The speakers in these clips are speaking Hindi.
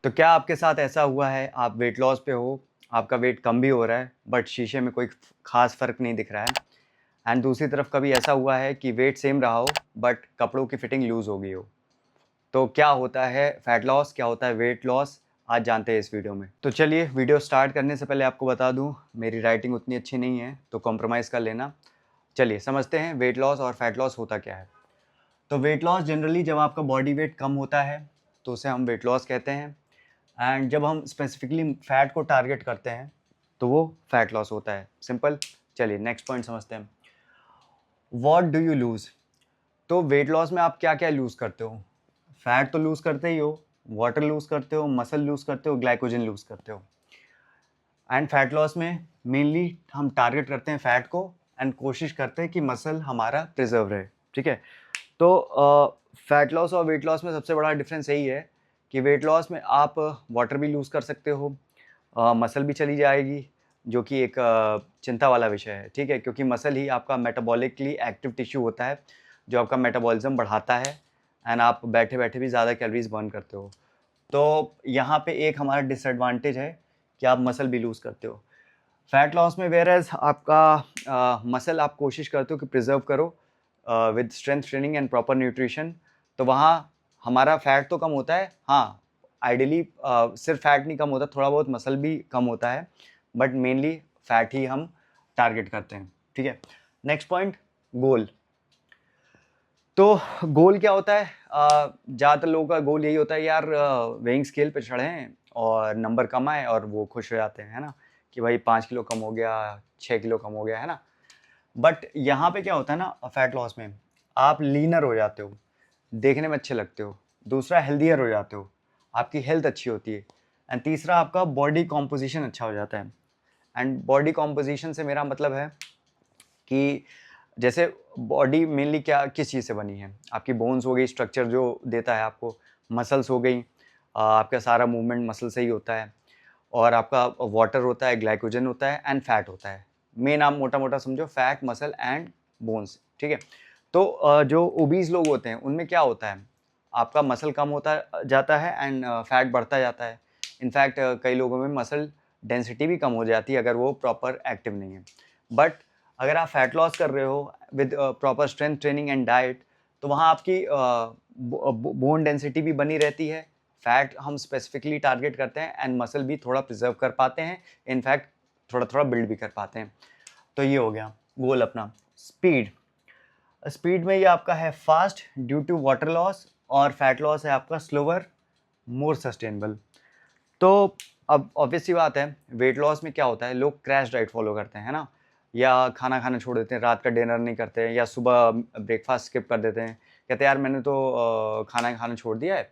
तो क्या आपके साथ ऐसा हुआ है, आप वेट लॉस पे हो, आपका वेट कम भी हो रहा है बट शीशे में कोई खास फ़र्क नहीं दिख रहा है, एंड दूसरी तरफ कभी ऐसा हुआ है कि वेट सेम रहा हो बट कपड़ों की फिटिंग लूज़ हो गई हो। तो क्या होता है फैट लॉस, क्या होता है वेट लॉस, आज जानते हैं इस वीडियो में। तो चलिए, वीडियो स्टार्ट करने से पहले आपको बता दूं, मेरी राइटिंग उतनी अच्छी नहीं है तो कॉम्प्रोमाइज़ कर लेना। चलिए समझते हैं वेट लॉस और फैट लॉस होता क्या है। तो वेट लॉस जनरली जब आपका बॉडी वेट कम होता है तो उसे हम वेट लॉस कहते हैं, एंड जब हम स्पेसिफिकली फैट को टारगेट करते हैं तो वो फैट लॉस होता है। सिंपल। चलिए नेक्स्ट पॉइंट समझते हैं। What do you lose. तो वेट लॉस में आप क्या क्या लूज़ करते हो? फैट तो लूज़ करते ही हो, वाटर लूज़ करते हो, मसल लूज़ करते हो, ग्लाइकोजन लूज़ करते हो। एंड फैट लॉस में मेनली हम टारगेट करते हैं फैट को, एंड कोशिश करते हैं कि मसल हमारा प्रिजर्व रहे। ठीक है। तो फैट लॉस और वेट लॉस में सबसे बड़ा डिफरेंस यही है कि वेट लॉस में आप वाटर भी लूज़ कर सकते हो, मसल भी चली जाएगी, जो कि एक चिंता वाला विषय है। ठीक है, क्योंकि मसल ही आपका मेटाबॉलिकली एक्टिव टिश्यू होता है जो आपका मेटाबॉलिज्म बढ़ाता है, एंड आप बैठे बैठे भी ज़्यादा कैलोरीज बर्न करते हो। तो यहाँ पे एक हमारा डिसएडवांटेज है कि आप मसल भी लूज़ करते हो। फैट लॉस में वेयर एज आपका मसल आप कोशिश करते हो कि प्रिजर्व करो with strength training and proper nutrition. तो वहाँ हमारा फैट तो कम होता है, हाँ, आइडियली सिर्फ फैट नहीं कम होता, थोड़ा बहुत मसल भी कम होता है, बट मेनली फैट ही हम टारगेट करते हैं। ठीक है। नेक्स्ट पॉइंट, गोल। तो गोल क्या होता है? ज़्यादातर लोगों का गोल यही होता है यार, वेइंग स्केल पे चढ़ें और नंबर कम आए और वो खुश हो जाते हैं, है ना, कि भाई 5 किलो कम हो गया, 6 किलो कम हो गया, है ना। बट यहाँ पे क्या होता है ना, फैट लॉस में आप लीनर हो जाते हो, देखने में अच्छे लगते हो। दूसरा, हेल्दियर हो जाते हो, आपकी हेल्थ अच्छी होती है। एंड तीसरा, आपका बॉडी कॉम्पोजिशन अच्छा हो जाता है। एंड बॉडी कॉम्पोजिशन से मेरा मतलब है कि जैसे बॉडी मेनली क्या किस चीज़ से बनी है, आपकी बोन्स हो गई, स्ट्रक्चर जो देता है आपको, मसल्स हो गई, आपका सारा मूवमेंट मसल से ही होता है, और आपका वाटर होता है, ग्लाइकोजन होता है, एंड फैट होता है। मेन आप मोटा मोटा समझो फैट, मसल एंड बोन्स। ठीक है। तो जो ओबीज लोग होते हैं उनमें क्या होता है, आपका मसल कम होता जाता है एंड फैट बढ़ता जाता है। इनफैक्ट कई लोगों में मसल डेंसिटी भी कम हो जाती है अगर वो प्रॉपर एक्टिव नहीं है। बट अगर आप फैट लॉस कर रहे हो with proper strength training and diet, तो वहाँ आपकी बोन डेंसिटी भी बनी रहती है, फैट हम स्पेसिफिकली टारगेट करते हैं, एंड मसल भी थोड़ा प्रिजर्व कर पाते हैं, इनफैक्ट थोड़ा थोड़ा बिल्ड भी कर पाते हैं। तो ये हो गया गोल अपना। स्पीड। स्पीड में ये आपका है fast due to water loss, और फैट लॉस है आपका स्लोअर, मोर सस्टेनेबल। तो अब ऑब्वियस सी बात है, वेट लॉस में क्या होता है, लोग क्रैश डाइट फॉलो करते हैं, है ना, या खाना खाना छोड़ देते हैं, रात का डिनर नहीं करते हैं, या सुबह ब्रेकफास्ट स्किप कर देते हैं, कहते हैं यार मैंने तो खाना खाना छोड़ दिया है।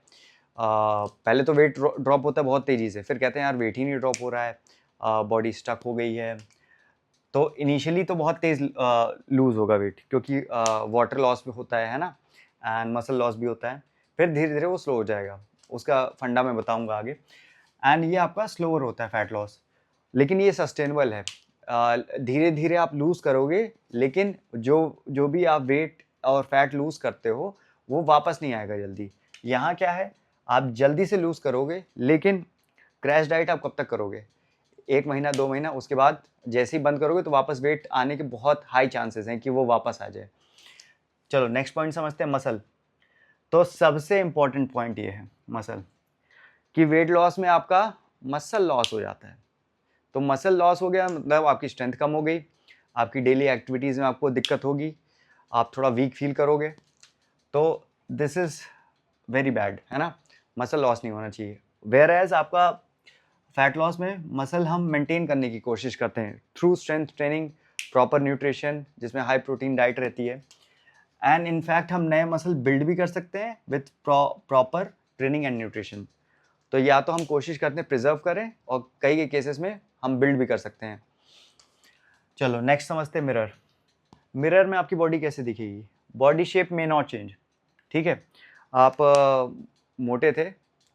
पहले तो वेट ड्रॉप होता है बहुत तेज़ी से, फिर कहते हैं यार वेट ही नहीं ड्रॉप हो रहा है, बॉडी स्टक हो गई है। तो इनिशियली तो बहुत तेज़ लूज़ होगा वेट, क्योंकि वाटर लॉस भी होता है ना, एंड मसल लॉस भी होता है। फिर धीरे धीरे वो स्लो हो जाएगा, उसका फंडा मैं बताऊंगा आगे। एंड ये आपका स्लोअर होता है फैट लॉस, लेकिन ये सस्टेनेबल है। धीरे धीरे आप लूज़ करोगे, लेकिन जो जो भी आप वेट और फैट लूज़ करते हो वो वापस नहीं आएगा जल्दी। यहाँ क्या है, आप जल्दी से लूज़ करोगे, लेकिन क्रैश डाइट आप कब तक करोगे, 1 महीना 2 महीना, उसके बाद जैसे ही बंद करोगे तो वापस वेट आने के बहुत हाई चांसेस हैं कि वो वापस आ जाए। चलो नेक्स्ट पॉइंट समझते हैं, मसल। तो सबसे इंपॉर्टेंट पॉइंट ये है मसल, कि वेट लॉस में आपका मसल लॉस हो जाता है। तो मसल लॉस हो गया मतलब आपकी स्ट्रेंथ कम हो गई, आपकी डेली एक्टिविटीज़ में आपको दिक्कत होगी, आप थोड़ा वीक फील करोगे। तो दिस इज़ वेरी बैड, है ना, मसल लॉस नहीं होना चाहिए। वेयर एज आपका फैट लॉस में मसल हम मेंटेन करने की कोशिश करते हैं through strength training, proper nutrition जिसमें हाई प्रोटीन डाइट रहती है, एंड इनफैक्ट हम नए मसल बिल्ड भी कर सकते हैं with proper training and nutrition. तो या तो हम कोशिश करते हैं प्रिजर्व करें, और कई के केसेस में हम बिल्ड भी कर सकते हैं। चलो नेक्स्ट समझते हैं मिरर। मिरर में आपकी बॉडी कैसे दिखेगी, बॉडी शेप में नॉट चेंज। ठीक है। आप मोटे थे,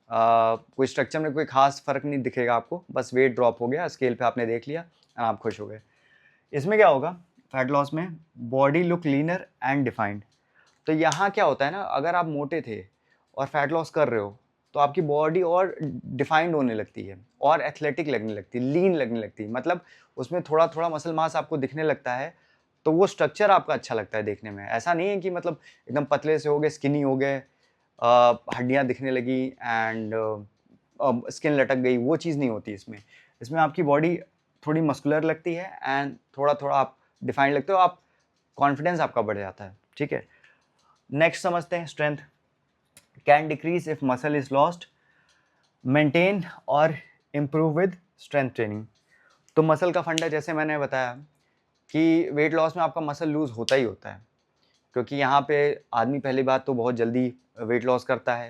कोई स्ट्रक्चर में कोई खास फर्क नहीं दिखेगा आपको, बस वेट ड्रॉप हो गया, स्केल पे आपने देख लिया, आप खुश हो गए। इसमें क्या होगा, फैट लॉस में body look linear and defined. तो यहाँ क्या होता है ना, अगर आप मोटे थे और फैट लॉस कर रहे हो, तो आपकी बॉडी और डिफाइंड होने लगती है और एथलेटिक लगने लगती है, लीन लगने लगती है, मतलब उसमें थोड़ा थोड़ा मसल मास आपको दिखने लगता है। तो वो स्ट्रक्चर आपका अच्छा लगता है देखने में। ऐसा नहीं है कि मतलब एकदम पतले से हो गए, स्किनी हो गए, हड्डियाँ दिखने लगी एंड स्किन लटक गई, वो चीज़ नहीं होती इसमें। इसमें आपकी बॉडी थोड़ी मस्कुलर लगती है एंड थोड़ा थोड़ा आप डिफाइंड लगते हो, आप कॉन्फिडेंस आपका बढ़ जाता है, ठीक है। नेक्स्ट समझते हैं strength. Can decrease if muscle is lost, maintain और इम्प्रूव विद स्ट्रेंथ ट्रेनिंग। तो मसल का फंडा जैसे मैंने बताया कि वेट लॉस में आपका मसल लूज होता ही होता है, क्योंकि यहाँ पे आदमी पहली बात तो बहुत जल्दी वेट लॉस करता है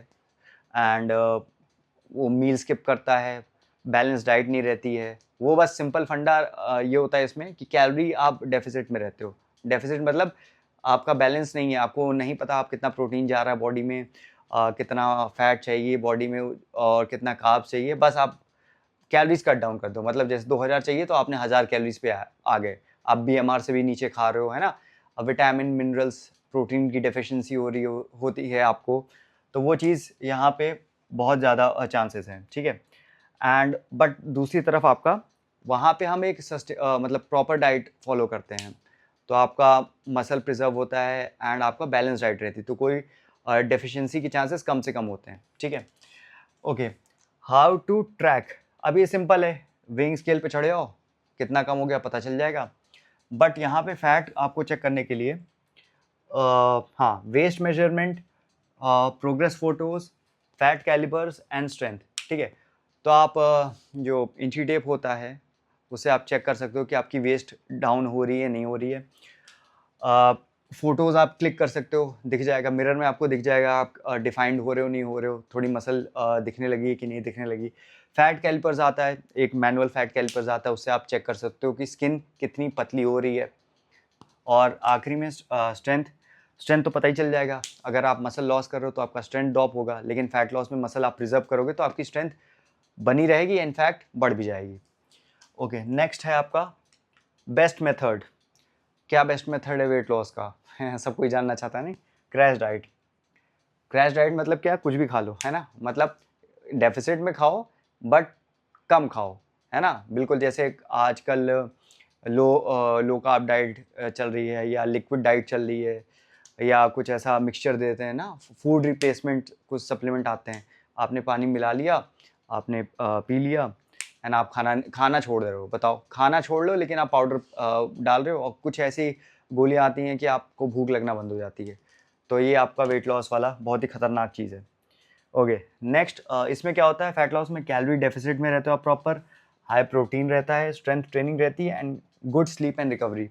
एंड वो मील स्किप करता है, बैलेंस डाइट नहीं रहती है। वो बस सिंपल फंडा ये होता है इसमें कि कैलोरी आप डेफिसिट में रहते हो। डेफिसिट मतलब आपका बैलेंस नहीं है, आपको नहीं पता आप कितना प्रोटीन जा रहा है बॉडी में, कितना फैट चाहिए बॉडी में और कितना कार्ब्स चाहिए। बस आप कैलोरीज कट डाउन कर दो, मतलब जैसे 2000 चाहिए तो आपने 1000 कैलोरीज पे आ गए। आप बीएमआर से भी नीचे खा रहे हो, है ना। अब विटामिन मिनरल्स प्रोटीन की डेफिशिएंसी हो रही होती है आपको, तो वो चीज़ यहाँ पे बहुत ज़्यादा चांसेस हैं, ठीक है। एंड बट दूसरी तरफ आपका वहाँ पे हम एक मतलब प्रॉपर डाइट फॉलो करते हैं, तो आपका मसल प्रिजर्व होता है एंड आपका बैलेंस डाइट रहती है, तो कोई डेफिशिएंसी के चांसेस कम से कम होते हैं, ठीक है। Okay, how to track. अब ये सिंपल है, वेइंग स्केल पे चढ़े हो, कितना कम हो गया पता चल जाएगा। बट यहाँ पे फैट आपको चेक करने के लिए हाँ, waist measurement, progress photos, fat callipers and strength, ठीक है। तो आप जो इंची टेप होता है उससे आप चेक कर सकते हो कि आपकी वेस्ट डाउन हो रही है नहीं हो रही है। फोटोज़ आप क्लिक कर सकते हो, दिख जाएगा मिरर में, आपको दिख जाएगा आप डिफाइंड हो रहे हो नहीं हो रहे हो, थोड़ी मसल दिखने लगी है कि नहीं दिखने लगी। फैट कैलिपर्स आता है, एक मैनुअल फैट कैलिपर्स आता है, उससे आप चेक कर सकते हो कि स्किन कितनी पतली हो रही है। और आखिरी में स्ट्रेंथ। स्ट्रेंथ तो पता ही चल जाएगा, अगर आप मसल लॉस कर रहे हो तो आपका स्ट्रेंथ ड्रॉप होगा, लेकिन फैट लॉस में मसल आप प्रिजर्व करोगे तो आपकी स्ट्रेंथ बनी रहेगी, इनफैक्ट बढ़ भी जाएगी। ओके, नेक्स्ट है आपका बेस्ट मेथड। क्या बेस्ट मेथड है वेट लॉस का? सब कोई जानना चाहता है नहीं। Crash diet. क्रैश डाइट मतलब क्या? कुछ भी खा लो, है ना, मतलब डेफिसिट में खाओ बट कम खाओ, है ना। बिल्कुल जैसे आजकल लो कार्ब डाइट चल रही है या लिक्विड डाइट चल रही है, या कुछ ऐसा मिक्सचर देते हैं ना, फूड रिप्लेसमेंट कुछ सप्लीमेंट आते हैं, आपने पानी मिला लिया, आपने पी लिया एंड आप खाना छोड़ रहे हो। बताओ, खाना छोड़ लो लेकिन आप पाउडर डाल रहे हो, और कुछ ऐसी गोलियां आती हैं कि आपको भूख लगना बंद हो जाती है। तो ये आपका वेट लॉस वाला बहुत ही खतरनाक चीज़ है। ओके, नेक्स्ट इसमें क्या होता है, फैट लॉस में कैलोरी डेफिसिट में रहते हो आप प्रॉपर, हाई प्रोटीन रहता है, स्ट्रेंथ ट्रेनिंग रहती है and good sleep and recovery.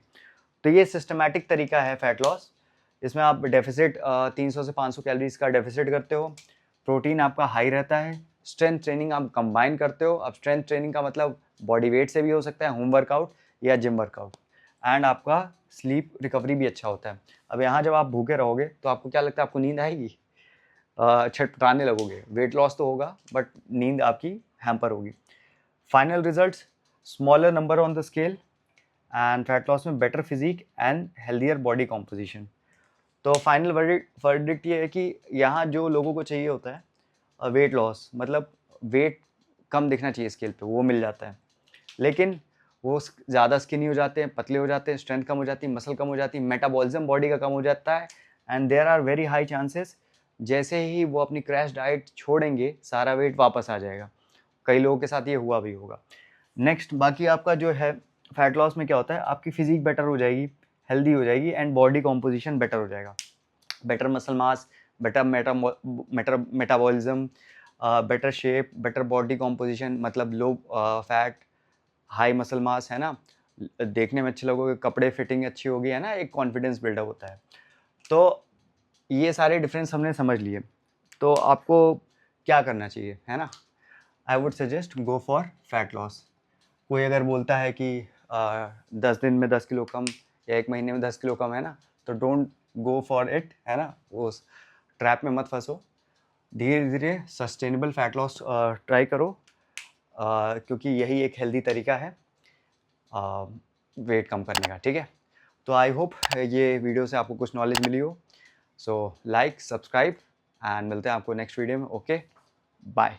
तो ये सिस्टमैटिक तरीका है फैट लॉस। इसमें आप डेफिसिट 300 से 500 कैलोरीज का डेफिसिट करते हो, प्रोटीन आपका हाई रहता है, स्ट्रेंथ ट्रेनिंग आप कंबाइन करते हो। अब स्ट्रेंथ ट्रेनिंग का मतलब बॉडी वेट से भी हो सकता है, होम वर्कआउट या जिम वर्कआउट, एंड आपका स्लीप रिकवरी भी अच्छा होता है। अब यहाँ जब आप भूखे रहोगे तो आपको क्या लगता है, आपको नींद आएगी? छटपटाने लगोगे। वेट लॉस तो होगा बट नींद आपकी हैम्पर होगी। Final results, smaller number on the scale and fat loss में better physique and healthier body composition. तो फाइनल वर्डिक्ट ये है कि यहाँ जो लोगों को चाहिए होता है वेट लॉस, मतलब वेट कम दिखना चाहिए स्केल पे, वो मिल जाता है, लेकिन वो ज़्यादा स्किनी हो जाते हैं, पतले हो जाते हैं, स्ट्रेंथ कम हो जाती है, मसल कम हो जाती है, मेटाबॉलिज्म बॉडी का कम हो जाता है and there are very high chances जैसे ही वो अपनी क्रैश डाइट छोड़ेंगे सारा वेट वापस आ जाएगा। कई लोगों के साथ ये हुआ भी होगा। नेक्स्ट, बाकी आपका जो है फैट लॉस में क्या होता है, आपकी फिजिक बेटर हो जाएगी, हेल्दी हो जाएगी एंड बॉडी कॉम्पोजिशन बेटर हो जाएगा। Better muscle mass, better metabolism, better shape, better body composition, मतलब low fat, high muscle mass, है ना, देखने में अच्छे लगोगे, कपड़े फिटिंग अच्छी होगी, है ना, एक कॉन्फिडेंस बिल्डअप होता है। तो ये सारे डिफरेंस हमने समझ लिए, तो आपको क्या करना चाहिए, है ना। I would suggest go for fat loss. कोई अगर बोलता है कि 10 दिन में 10 किलो कम या 1 महीने में 10 किलो कम, है ना, तो डोंट गो फॉर इट, है ना, उस ट्रैप में मत फंसो। धीरे धीरे सस्टेनेबल फैट लॉस ट्राई करो, क्योंकि यही एक हेल्दी तरीका है वेट कम करने का, ठीक है। तो आई होप ये वीडियो से आपको कुछ नॉलेज मिली हो। सो लाइक, सब्सक्राइब एंड मिलते हैं आपको नेक्स्ट वीडियो में। Okay, bye.